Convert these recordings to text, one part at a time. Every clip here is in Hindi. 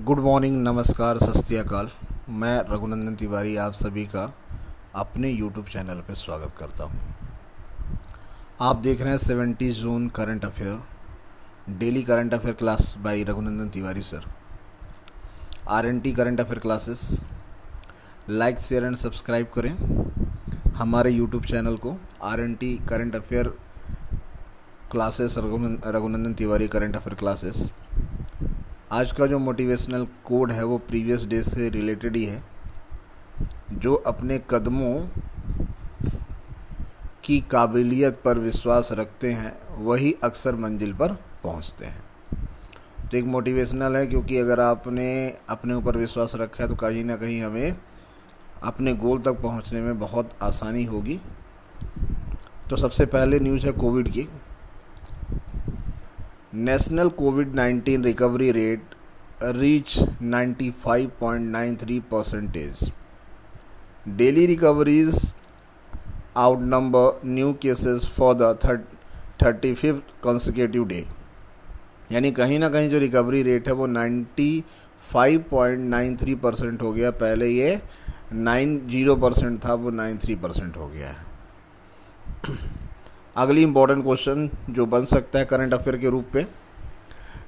गुड मॉर्निंग, नमस्कार, सत श्री अकाल। मैं रघुनंदन तिवारी आप सभी का अपने यूट्यूब चैनल पर स्वागत करता हूं। आप देख रहे हैं 70 June current affair, daily current affair class by Raghunandan Tiwari sir. RNT current affair classes like, share and subscribe करें हमारे यूट्यूब चैनल को। RNT current affair classes, Raghunandan Tiwari current affair classes. आज का जो मोटिवेशनल कोड है वो प्रीवियस डे से रिलेटेड ही है। जो अपने कदमों की काबिलियत पर विश्वास रखते हैं वही अक्सर मंजिल पर पहुंचते हैं। तो एक मोटिवेशनल है, क्योंकि अगर आपने अपने ऊपर विश्वास रखा है तो कहीं ना कहीं हमें अपने गोल तक पहुंचने में बहुत आसानी होगी। तो सबसे पहले न्यूज़ है कोविड की। National covid recovery rate reach 95.93%. Daily recoveries आउटनंबर new cases for the 35th consecutive day. यानी कहीं ना कहीं जो रिकवरी रेट है वो 95.93% हो गया। पहले ये 90% था, वो 93% हो गया है। अगली इम्पॉर्टेंट क्वेश्चन जो बन सकता है करंट अफेयर के रूप में,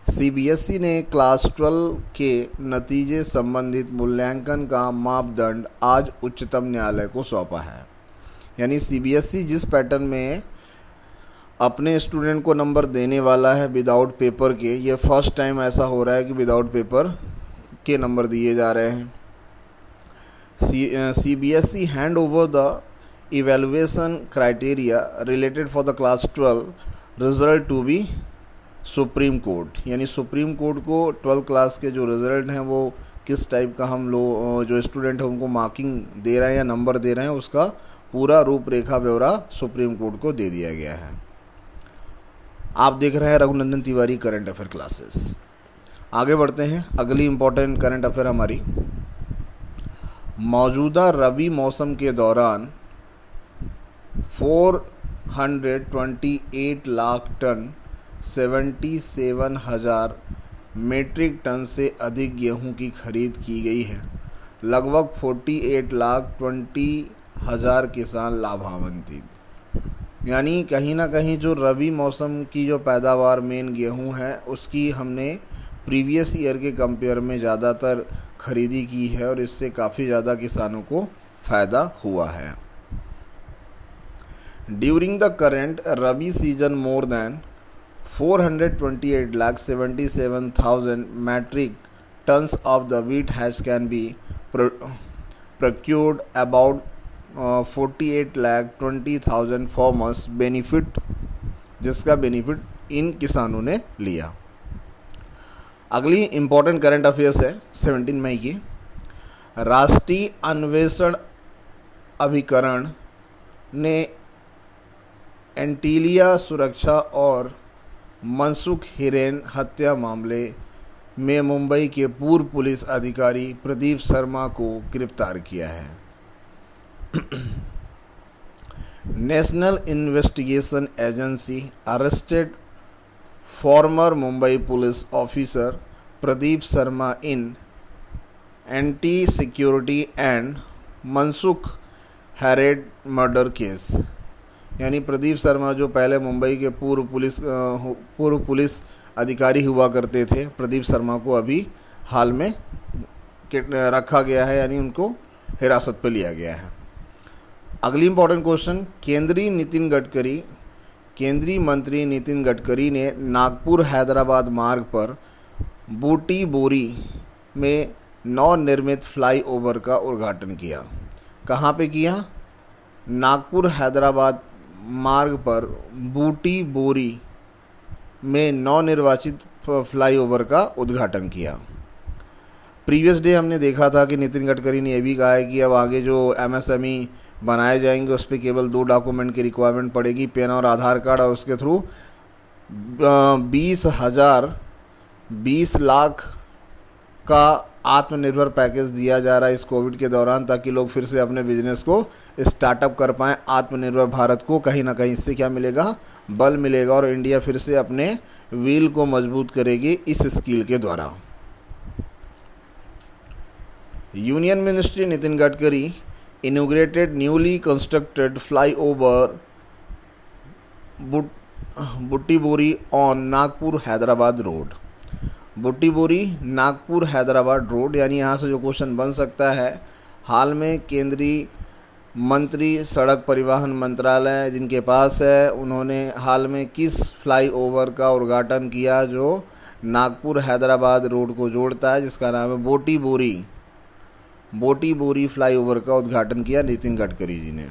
सीबीएसई ने क्लास 12 के नतीजे संबंधित मूल्यांकन का मापदंड आज उच्चतम न्यायालय को सौंपा है। यानी सीबीएसई जिस पैटर्न में अपने स्टूडेंट को नंबर देने वाला है विदाउट पेपर के, ये फर्स्ट टाइम ऐसा हो रहा है कि विदाउट पेपर के नंबर दिए जा रहे हैं। CBSE hand over the evaluation criteria related for the class 12 result to be supreme court. यानी सुप्रीम कोर्ट को 12 क्लास के जो रिज़ल्ट हैं वो किस टाइप का हम लोग जो स्टूडेंट हैं उनको मार्किंग दे रहे हैं या नंबर दे रहे हैं, उसका पूरा रूपरेखा ब्यौरा सुप्रीम कोर्ट को दे दिया गया है। आप देख रहे हैं Raghunandan Tiwari current affair classes. आगे बढ़ते हैं। अगली इम्पोर्टेंट करंट अफेयर हमारी, मौजूदा रबी मौसम के दौरान 428 लाख टन 77,000 मीट्रिक टन से अधिक गेहूं की खरीद की गई है। लगभग 48,20,000 किसान लाभान्वित। यानी कहीं ना कहीं जो रबी मौसम की जो पैदावार मेन गेहूं है उसकी हमने प्रीवियस ईयर के कंपेयर में ज़्यादातर खरीदी की है और इससे काफ़ी ज़्यादा किसानों को फ़ायदा हुआ है। During the current Rabi season, more than 428,77,000 metric tons of the wheat hash can be procured. About 48,20,000 farmers benefit, जिसका बेनिफिट इन किसानों ने लिया। अगली इम्पोर्टेंट करंट अफेयर्स है 17 मई की। राष्ट्रीय अन्वेषण अभिकरण ने एंटीलिया सुरक्षा और मनसुख हिरेन हत्या मामले में मुंबई के पूर्व पुलिस अधिकारी प्रदीप शर्मा को गिरफ्तार किया है। National investigation agency arrested farmer Mumbai police officer Pradeep Sharma in anti security and Mansukh Hiren murder case. यानी प्रदीप शर्मा जो पहले मुंबई के पूर्व पुलिस अधिकारी हुआ करते थे, प्रदीप शर्मा को अभी हाल में रखा गया है, यानी उनको हिरासत पर लिया गया है। अगली इम्पोर्टेंट क्वेश्चन, केंद्रीय मंत्री नितिन गडकरी ने नागपुर हैदराबाद मार्ग पर बूटी बोरी में नवनिर्मित फ्लाईओवर का उद्घाटन किया। कहाँ पे किया? नागपुर हैदराबाद मार्ग पर बूटी बोरी में नवनिर्वाचित फ्लाईओवर का उद्घाटन किया। प्रीवियस डे हमने देखा था कि नितिन गडकरी ने यह भी कहा है कि अब आगे जो एमएसएमई बनाए जाएंगे उस पर केवल 2 डॉक्यूमेंट की रिक्वायरमेंट पड़ेगी, पैन और आधार कार्ड, और उसके थ्रू 20 लाख का आत्मनिर्भर पैकेज दिया जा रहा है इस कोविड के दौरान, ताकि लोग फिर से अपने बिजनेस को स्टार्टअप कर पाएँ। आत्मनिर्भर भारत को कहीं ना कहीं इससे क्या मिलेगा? बल मिलेगा और इंडिया फिर से अपने व्हील को मजबूत करेगी इस स्किल के द्वारा। Union ministry Nitin Gadkari inaugurated newly constructed flyover Butibori on Nagpur Hyderabad road. Butibori Nagpur Hyderabad road, यानी यहाँ से जो क्वेश्चन बन सकता है, हाल में केंद्रीय मंत्री सड़क परिवहन मंत्रालय जिनके पास है, उन्होंने हाल में किस फ्लाईओवर का उद्घाटन किया जो नागपुर हैदराबाद रोड को जोड़ता है, जिसका नाम है बोटीबोरी फ्लाईओवर का उद्घाटन किया नितिन गडकरी जी ने।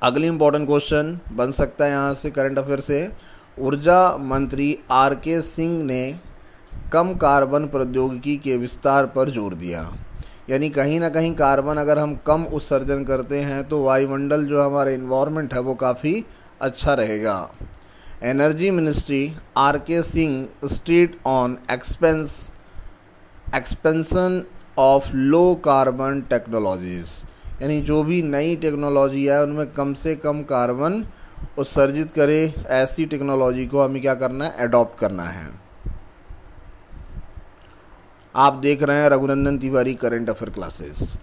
अगली इंपॉर्टेंट क्वेश्चन बन सकता है यहाँ से करंट अफेयर से, ऊर्जा मंत्री आर.के. सिंह ने कम कार्बन प्रौद्योगिकी के विस्तार पर जोर दिया। यानी कहीं ना कहीं कार्बन अगर हम कम उत्सर्जन करते हैं तो वायुमंडल जो हमारा इन्वायरमेंट है वो काफ़ी अच्छा रहेगा। Energy ministry R K. Singh street on expansion of low carbon technologies, यानी जो भी नई टेक्नोलॉजी है उनमें कम से कम कार्बन उत्सर्जित करे, ऐसी टेक्नोलॉजी को हमें क्या करना है, अडॉप्ट करना है। आप देख रहे हैं Raghunandan Tiwari current affair classes.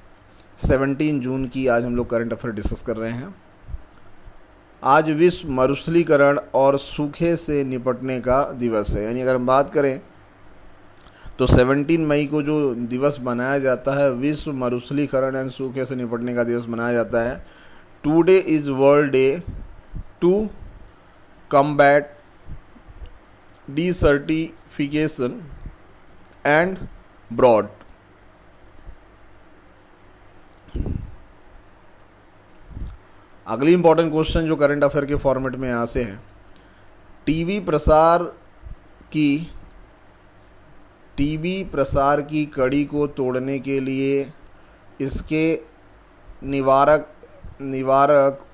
17 जून की आज हम लोग करंट अफेयर डिस्कस कर रहे हैं। आज विश्व मरुस्थलीकरण और सूखे से निपटने का दिवस है। यानी अगर हम बात करें तो 17 मई को जो दिवस मनाया जाता है, विश्व मरुस्थलीकरण एंड सूखे से निपटने का दिवस मनाया जाता है। Today is world day to combat desertification and drought. अगली इंपॉर्टेंट क्वेश्चन जो करंट अफेयर के फॉर्मेट में यहाँ से है, टीबी प्रसार की कड़ी को तोड़ने के लिए इसके निवारक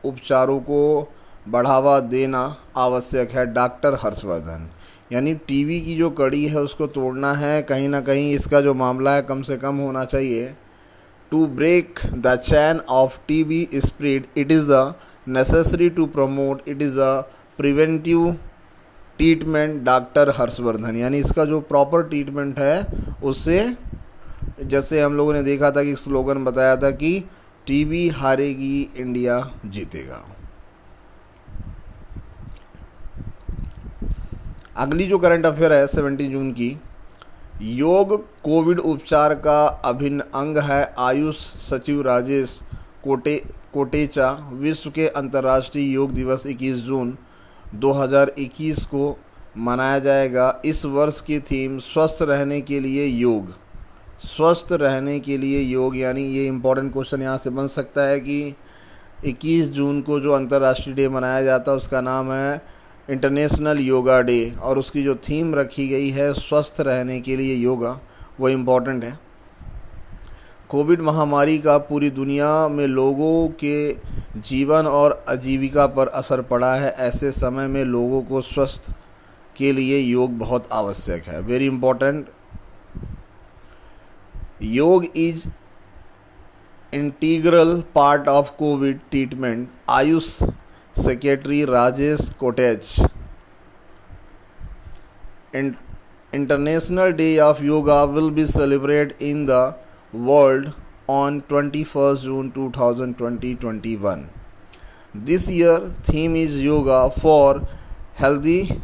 उपचारों को बढ़ावा देना आवश्यक है, डॉक्टर हर्षवर्धन। यानी टीबी की जो कड़ी है उसको तोड़ना है, कहीं ना कहीं इसका जो मामला है कम से कम होना चाहिए। To break the chain of TB spread it is a necessary to promote it is a preventive treatment, doctor Harshvardhan. यानी इसका जो प्रॉपर ट्रीटमेंट है उससे, जैसे हम लोगों ने देखा था कि स्लोगन बताया था कि टीबी हारेगी इंडिया जीतेगा। अगली जो करंट अफेयर है 17 जून की, योग कोविड उपचार का अभिन्न अंग है, आयुष सचिव राजेश कोटेचा। विश्व के अंतर्राष्ट्रीय योग दिवस 21 जून 2021 को मनाया जाएगा। इस वर्ष की थीम स्वस्थ रहने के लिए योग, स्वस्थ रहने के लिए योग। यानी ये इम्पोर्टेंट क्वेश्चन यहाँ से बन सकता है कि 21 जून को जो अंतर्राष्ट्रीय डे मनाया जाता है उसका नाम है इंटरनेशनल योगा डे, और उसकी जो थीम रखी गई है स्वस्थ रहने के लिए योगा, वो इम्पॉर्टेंट है। कोविड महामारी का पूरी दुनिया में लोगों के जीवन और आजीविका पर असर पड़ा है। ऐसे समय में लोगों को स्वस्थ के लिए योग बहुत आवश्यक है, very important. Yoga is integral part of COVID treatment, AYUSH secretary Rajesh Kotecha. International Day of Yoga will be celebrated in the world on 21st June 2021. This year theme is Yoga for healthy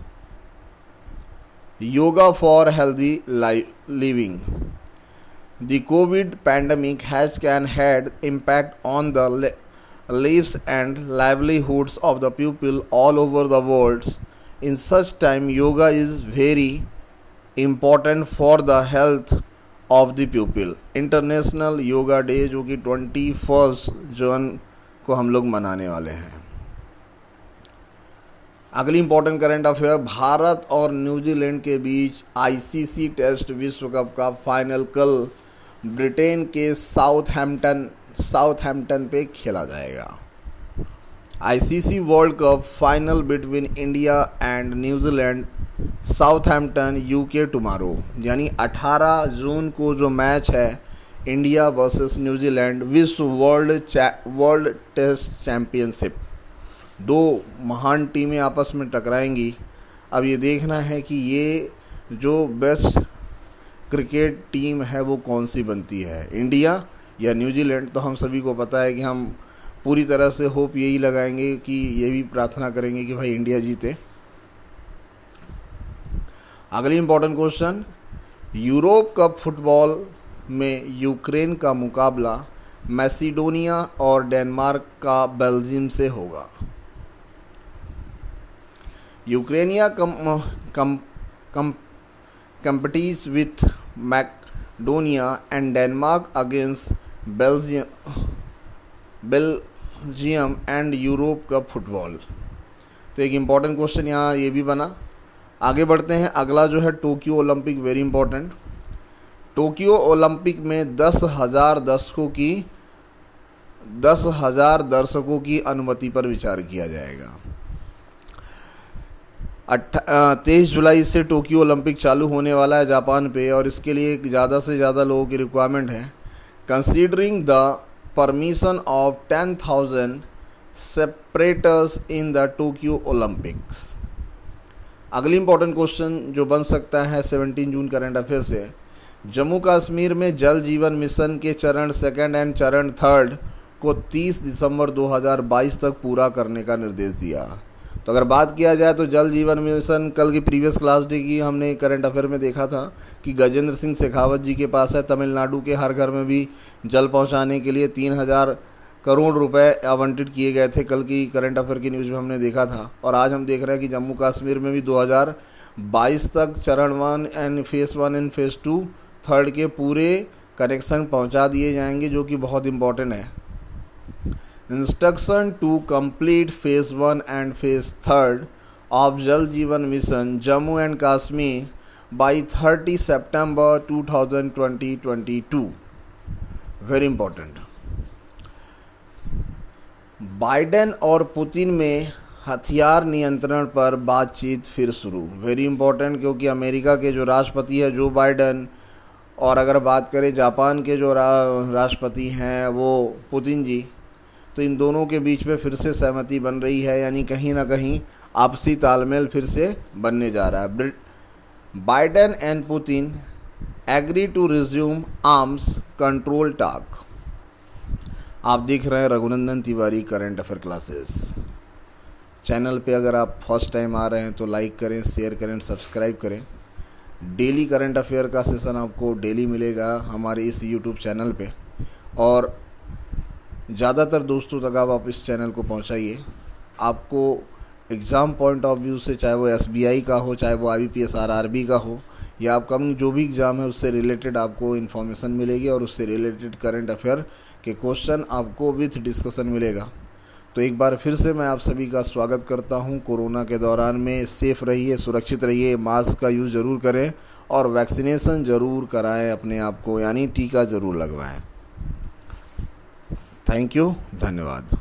living. The COVID pandemic has had impact on the lives and livelihoods of the people all over the world. In such time, yoga is very important for the health of the people. International yoga day जो कि 21 जून को हम लोग मनाने वाले हैं। अगली इंपॉर्टेंट करंट अफेयर, भारत और न्यूजीलैंड के बीच आईसीसी टेस्ट विश्व कप का फाइनल कल ब्रिटेन के साउथहैम्पटन पे खेला जाएगा। ICC world cup final between India and New Zealand Southampton UK tomorrow, यानी 18 जून को जो मैच है इंडिया वर्सेस न्यूजीलैंड विश्व वर्ल्ड टेस्ट चैम्पियनशिप, दो महान टीमें आपस में टकराएंगी। अब ये देखना है कि ये जो बेस्ट क्रिकेट टीम है वो कौन सी बनती है, इंडिया या न्यूजीलैंड। तो हम सभी को पता है कि हम पूरी तरह से होप यही लगाएंगे कि ये भी प्रार्थना करेंगे कि भाई इंडिया जीते। अगली important question, Europe cup football में यूक्रेन का मुकाबला मैसिडोनिया और डेनमार्क का बेल्जियम से होगा। यूक्रेनिया competes with Macedonia and Denmark against Belgium and Europe cup football. तो एक इम्पॉर्टेंट क्वेश्चन यहाँ ये भी बना। आगे बढ़ते हैं, अगला जो है Tokyo Olympic, very important. Tokyo Olympic में 10,000 दर्शकों की अनुमति पर विचार किया जाएगा। 23 जुलाई से टोक्यो ओलंपिक चालू होने वाला है जापान पे, और इसके लिए ज़्यादा से ज़्यादा लोगों की रिक्वायरमेंट है। Considering the permission of 10,000 separators in the Tokyo Olympics. अगली इंपॉर्टेंट क्वेश्चन जो बन सकता है 17 जून करंट अफेयर से, जम्मू कश्मीर में जल जीवन मिशन के चरण 2 एंड चरण 3 को 30 दिसंबर 2022 तक पूरा करने का निर्देश दिया। तो अगर बात किया जाए तो जल जीवन मिशन कल की प्रीवियस क्लास डे की हमने करंट अफेयर में देखा था कि गजेंद्र सिंह शेखावत जी के पास है, तमिलनाडु के हर घर में भी जल पहुंचाने के लिए 3,000 करोड़ रुपए आवंटित किए गए थे। कल की करंट अफेयर की न्यूज़ में हमने देखा था। और आज हम देख रहे हैं कि जम्मू कश्मीर में भी 2022 तक चरण 1 एंड फेज़ 1 एंड फेज़ 2 3 के पूरे कनेक्शन पहुंचा दिए जाएंगे, जो कि बहुत इंपॉर्टेंट है। Instruction to complete phase 1 and phase 3 of Jal Jeevan mission Jammu and Kashmir by 30 सितंबर 2022। Very important. बाइडेन और पुतिन में हथियार नियंत्रण पर बातचीत फिर शुरू। वेरी इंपॉर्टेंट, क्योंकि अमेरिका के जो राष्ट्रपति है जो बाइडेन, और अगर बात करें जापान के जो राष्ट्रपति हैं वो पुतिन जी, तो इन दोनों के बीच में फिर से सहमति बन रही है, यानी कहीं ना कहीं आपसी तालमेल फिर से बनने जा रहा है। Biden and Putin agree to resume arms control talk. आप देख रहे हैं Raghunandan Tiwari current affair classes. Channel पे अगर आप फर्स्ट टाइम आ रहे हैं तो लाइक करें, शेयर करें, सब्सक्राइब करें। डेली करंट अफेयर का सेशन आपको डेली मिलेगा हमारे इस यूट्यूब चैनल पे, और ज़्यादातर दोस्तों तक आप इस चैनल को पहुंचाइए। आपको एग्ज़ाम पॉइंट ऑफ व्यू से, चाहे वो SBI का हो, चाहे वो IBPS RRB का हो, या आपका जो भी एग्ज़ाम है उससे रिलेटेड आपको इन्फॉर्मेशन मिलेगी, और उससे रिलेटेड करंट अफेयर के क्वेश्चन आपको विथ डिस्कशन मिलेगा। तो एक बार फिर से मैं आप सभी का स्वागत करता हूं। कोरोना के दौरान में सेफ़ रहिए, सुरक्षित रहिए, मास्क का यूज़ ज़रूर करें, और वैक्सीनेशन ज़रूर कराएं अपने आप को, यानी टीका ज़रूर लगवाएं। थैंक यू, धन्यवाद।